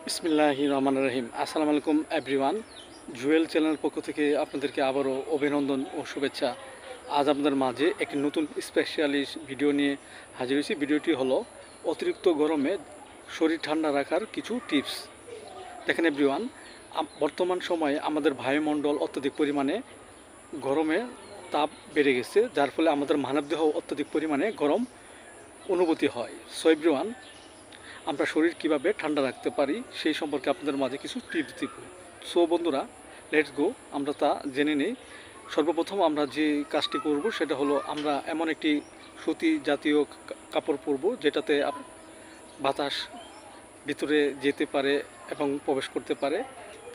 বিসমিল্লাহির রহমানির রহিম। আসসালামু আলাইকুম এভরিওয়ান। জুয়েল চ্যানেলের পক্ষ থেকে আপনাদেরকে আবারও অভিনন্দন ও শুভেচ্ছা। আজ আপনাদের মাঝে একটি নতুন স্পেশালিস্ট ভিডিও নিয়ে হাজির হয়েছি। ভিডিওটি হলো অতিরিক্ত গরমে শরীর ঠান্ডা রাখার কিছু টিপস। দেখেন এভরিওয়ান, বর্তমান সময়ে আমাদের বায়ুমণ্ডল অত্যধিক পরিমাণে গরমে তাপ বেড়ে গেছে, যার ফলে আমাদের মানবদেহ অত্যধিক পরিমাণে গরম অনুভূতি হয়। সো এভরিওয়ান, আমরা শরীর কিভাবে ঠান্ডা রাখতে পারি সেই সম্পর্কে আপনাদের মাঝে কিছু টিপস দিব। সো বন্ধুরা, লেটস গো, আমরা তা জেনে নেই। সর্বপ্রথম আমরা যে কাজটি করব সেটা হলো আমরা এমন একটি সুতি জাতীয় কাপড় পরব যেটাতে বাতাস ভিতরে যেতে পারে এবং প্রবেশ করতে পারে,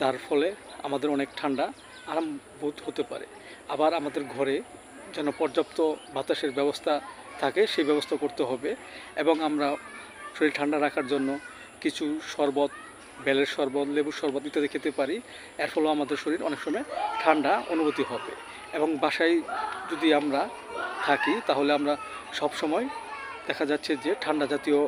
তার ফলে আমাদের অনেক ঠান্ডা আরাম বোধ হতে পারে। আবার আমাদের ঘরে যেন পর্যাপ্ত বাতাসের ব্যবস্থা থাকে সেই ব্যবস্থা করতে হবে। এবং আমরা শরীর ঠান্ডা রাখার জন্য কিছু শরবত, বেলের শরবত, লেবুর শরবত ইত্যাদি খেতে পারি। এর ফলেও আমাদের শরীর অনেক সময় ঠান্ডা অনুভূতি হবে। এবং বাসায় যদি আমরা থাকি তাহলে আমরা সব সময় দেখা যাচ্ছে যে ঠান্ডা জাতীয়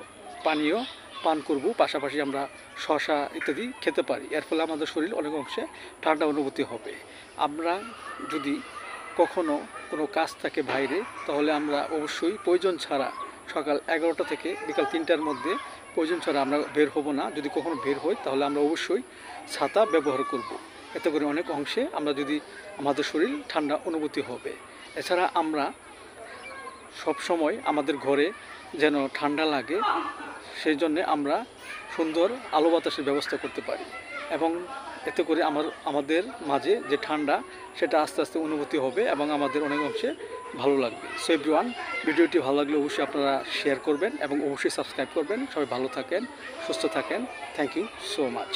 পানীয় পান করব, পাশাপাশি আমরা শসা ইত্যাদি খেতে পারি। এর ফলে আমাদের শরীর অনেক অংশে ঠান্ডা অনুভূতি হবে। আমরা যদি কখনো কোনো কাজ থাকে বাইরে, তাহলে আমরা অবশ্যই প্রয়োজন ছাড়া সকাল 11টা থেকে বিকাল 3টার মধ্যে প্রয়োজন ছাড়া আমরা বের হব না। যদি কখনো বের হই তাহলে আমরা অবশ্যই ছাতা ব্যবহার করব। এতে করে অনেক অংশে আমরা যদি আমাদের শরীর ঠান্ডা অনুভূতি হবে। এছাড়া আমরা সব সময় আমাদের ঘরে যেন ঠান্ডা লাগে সেই জন্যে আমরা সুন্দর আলো বাতাসের ব্যবস্থা করতে পারি। এবং এতে করে আমাদের মাঝে যে ঠান্ডা সেটা আস্তে আস্তে অনুভূতি হবে এবং আমাদের অনেক অংশে ভালো লাগবে। সো এভরিওয়ান, ভিডিওটি ভালো লাগলে অবশ্যই আপনারা শেয়ার করবেন এবং অবশ্যই সাবস্ক্রাইব করবেন। সবাই ভালো থাকেন, সুস্থ থাকেন। Thank you so much.